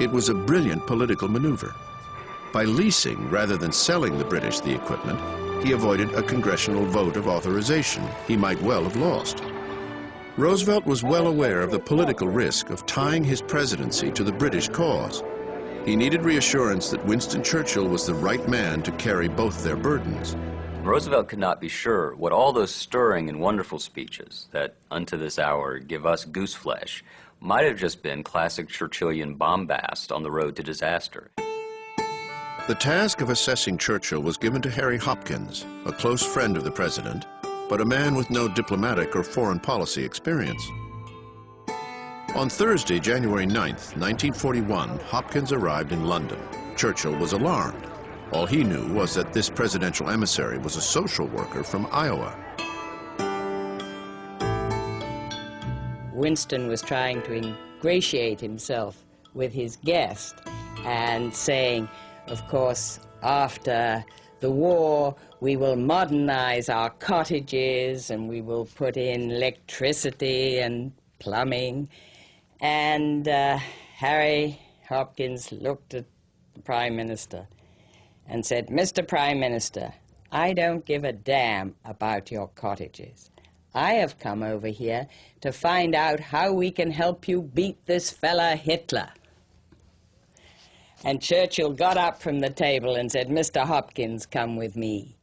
It was a brilliant political maneuver. By leasing rather than selling the British the equipment, he avoided a congressional vote of authorization he might well have lost. Roosevelt was well aware of the political risk of tying his presidency to the British cause. He needed reassurance that Winston Churchill was the right man to carry both their burdens. Roosevelt could not be sure what all those stirring and wonderful speeches that unto this hour give us gooseflesh might have just been classic Churchillian bombast on the road to disaster. The task of assessing Churchill was given to Harry Hopkins, a close friend of the president, but a man with no diplomatic or foreign policy experience. On Thursday, January 9th, 1941, Hopkins arrived in London. Churchill was alarmed. All he knew was that this presidential emissary was a social worker from Iowa. Winston was trying to ingratiate himself with his guest and saying, of course, after the war, we will modernize our cottages and we will put in electricity and plumbing. And Harry Hopkins looked at the Prime Minister and said, "Mr. Prime Minister, I don't give a damn about your cottages. I have come over here to find out how we can help you beat this fella Hitler." And Churchill got up from the table and said, "Mr. Hopkins, come with me."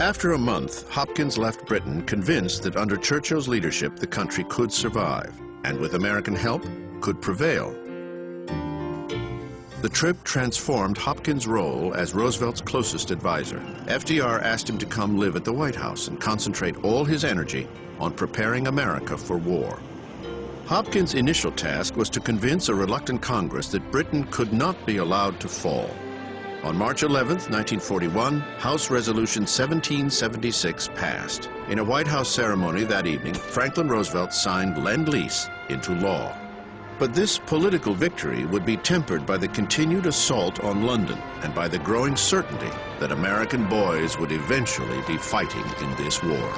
After a month, Hopkins left Britain convinced that under Churchill's leadership the country could survive, and with American help, could prevail. The trip transformed Hopkins' role as Roosevelt's closest advisor. FDR asked him to come live at the White House and concentrate all his energy on preparing America for war. Hopkins' initial task was to convince a reluctant Congress that Britain could not be allowed to fall. On March 11, 1941, House Resolution 1776 passed. In a White House ceremony that evening, Franklin Roosevelt signed Lend-Lease into law. But this political victory would be tempered by the continued assault on London and by the growing certainty that American boys would eventually be fighting in this war.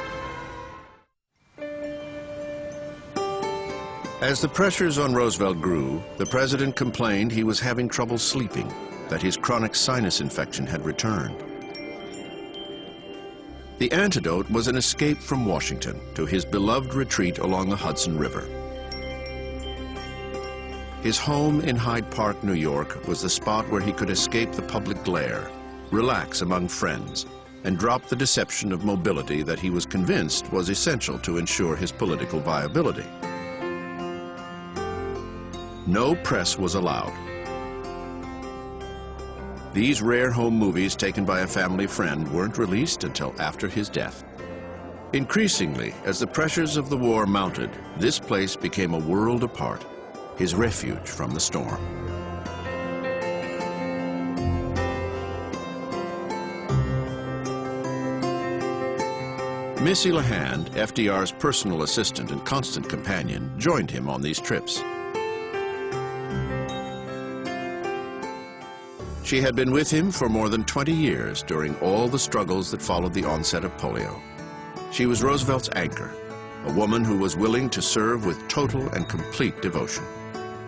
As the pressures on Roosevelt grew, the president complained he was having trouble sleeping, that his chronic sinus infection had returned. The antidote was an escape from Washington to his beloved retreat along the Hudson River. His home in Hyde Park, New York, was the spot where he could escape the public glare, relax among friends, and drop the deception of mobility that he was convinced was essential to ensure his political viability. No press was allowed. These rare home movies taken by a family friend weren't released until after his death. Increasingly, as the pressures of the war mounted, this place became a world apart, his refuge from the storm. Missy LeHand, FDR's personal assistant and constant companion, joined him on these trips. She had been with him for more than 20 years during all the struggles that followed the onset of polio. She was Roosevelt's anchor, a woman who was willing to serve with total and complete devotion.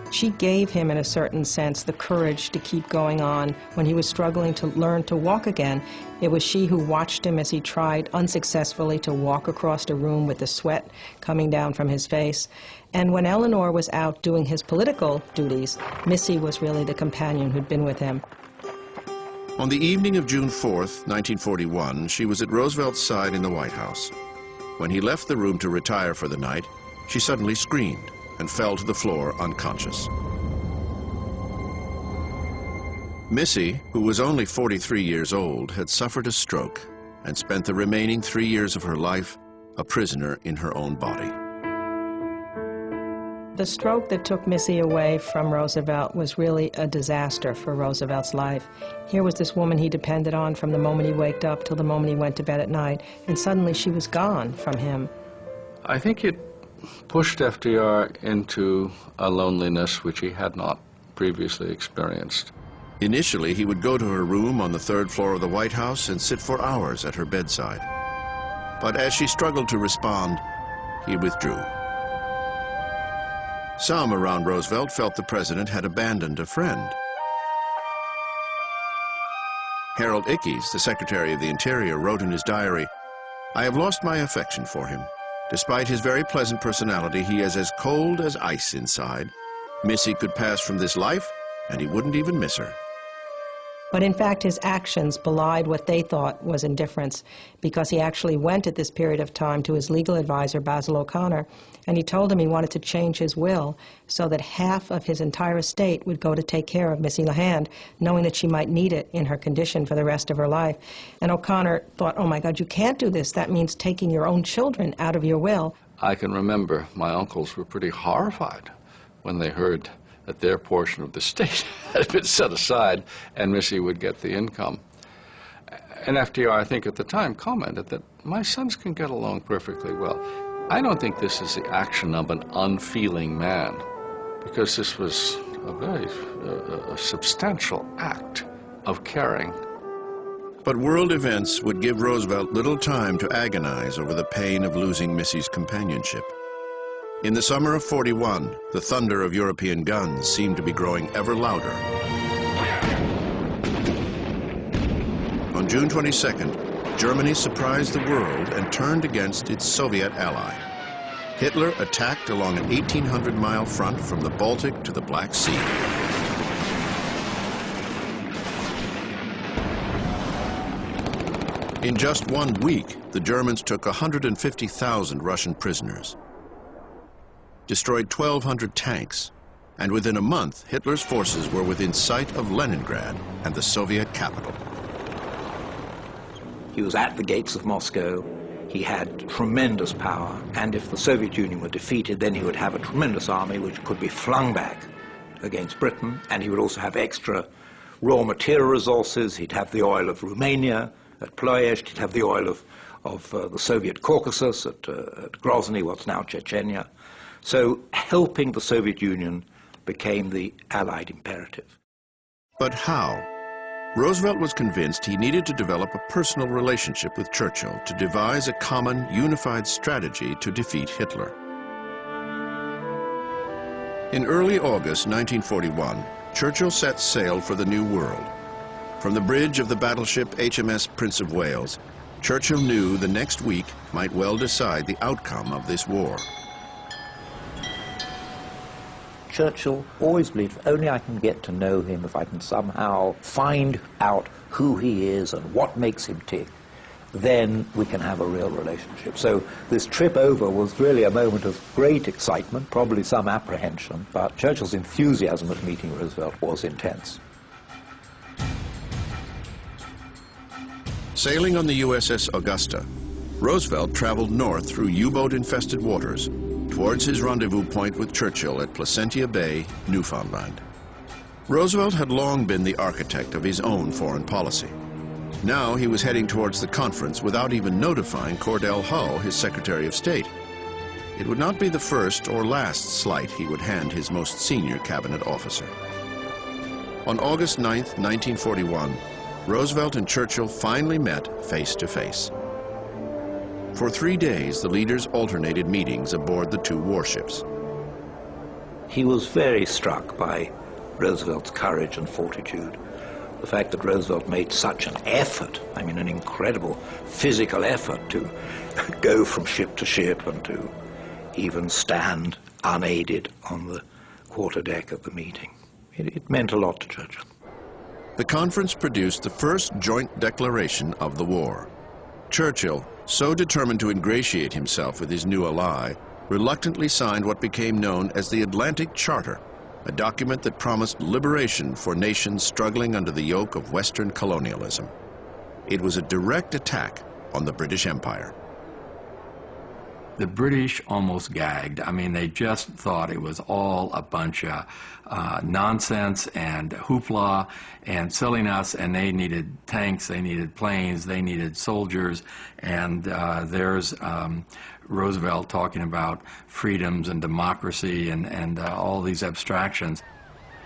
She gave him, in a certain sense, the courage to keep going on when he was struggling to learn to walk again. It was she who watched him as he tried unsuccessfully to walk across a room with the sweat coming down from his face. And when Eleanor was out doing his political duties, Missy was really the companion who'd been with him. On the evening of June 4th, 1941, she was at Roosevelt's side in the White House. When he left the room to retire for the night, she suddenly screamed and fell to the floor unconscious. Missy, who was only 43 years old, had suffered a stroke and spent the remaining 3 years of her life a prisoner in her own body. The stroke that took Missy away from Roosevelt was really a disaster for Roosevelt's life. Here was this woman he depended on from the moment he waked up till the moment he went to bed at night, and suddenly she was gone from him. I think it pushed FDR into a loneliness which he had not previously experienced. Initially, he would go to her room on the 3rd floor of the White House and sit for hours at her bedside. But as she struggled to respond, he withdrew. Some around Roosevelt felt the president had abandoned a friend. Harold Ickes, the Secretary of the Interior, wrote in his diary, "I have lost my affection for him. Despite his very pleasant personality, he is as cold as ice inside. Missy could pass from this life, and he wouldn't even miss her." But in fact, his actions belied what they thought was indifference, because he actually went at this period of time to his legal advisor, Basil O'Connor, and he told him he wanted to change his will so that half of his entire estate would go to take care of Missy LeHand, knowing that she might need it in her condition for the rest of her life. And O'Connor thought, oh my God, you can't do this. That means taking your own children out of your will. I can remember my uncles were pretty horrified when they heard that their portion of the estate had been set aside and Missy would get the income. And FDR, I think at the time, commented that my sons can get along perfectly well. I don't think this is the action of an unfeeling man, because this was a very substantial act of caring. But world events would give Roosevelt little time to agonize over the pain of losing Missy's companionship. In the summer of '41, the thunder of European guns seemed to be growing ever louder. On June 22nd, Germany surprised the world and turned against its Soviet ally. Hitler attacked along an 1,800-mile front from the Baltic to the Black Sea. In just 1 week, the Germans took 150,000 Russian prisoners, destroyed 1,200 tanks, and within a month, Hitler's forces were within sight of Leningrad and the Soviet capital. He was at the gates of Moscow. He had tremendous power, and if the Soviet Union were defeated, then he would have a tremendous army which could be flung back against Britain, and he would also have extra raw material resources. He'd have the oil of Romania at Ploiești, he'd have the oil of the Soviet Caucasus at Grozny, what's now Chechnya. So helping the Soviet Union became the Allied imperative. But how? Roosevelt was convinced he needed to develop a personal relationship with Churchill to devise a common, unified strategy to defeat Hitler. In early August 1941, Churchill set sail for the New World. From the bridge of the battleship HMS Prince of Wales, Churchill knew the next week might well decide the outcome of this war. Churchill always believed, if only I can get to know him, if I can somehow find out who he is and what makes him tick, then we can have a real relationship. So this trip over was really a moment of great excitement, probably some apprehension, but Churchill's enthusiasm at meeting Roosevelt was intense. Sailing on the USS Augusta, Roosevelt traveled north through U-boat-infested waters towards his rendezvous point with Churchill at Placentia Bay, Newfoundland. Roosevelt had long been the architect of his own foreign policy. Now he was heading towards the conference without even notifying Cordell Hull, his Secretary of State. It would not be the first or last slight he would hand his most senior cabinet officer. On August 9, 1941, Roosevelt and Churchill finally met face to face. For 3 days, the leaders alternated meetings aboard the two warships. He was very struck by Roosevelt's courage and fortitude. The fact that Roosevelt made such an effort, I mean an incredible physical effort to go from ship to ship and to even stand unaided on the quarterdeck at the meeting. It meant a lot to Churchill. The conference produced the first joint declaration of the war. Churchill, so determined to ingratiate himself with his new ally, reluctantly signed what became known as the Atlantic Charter, a document that promised liberation for nations struggling under the yoke of Western colonialism. It was a direct attack on the British Empire. The British almost gagged. I mean, they just thought it was all a bunch of nonsense and hoopla and silliness, and they needed tanks, they needed planes, they needed soldiers, and there's Roosevelt talking about freedoms and democracy and all these abstractions.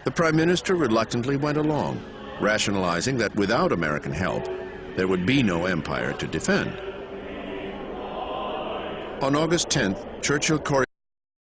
The Prime Minister reluctantly went along, rationalizing that without American help, there would be no empire to defend. On August 10th, Churchill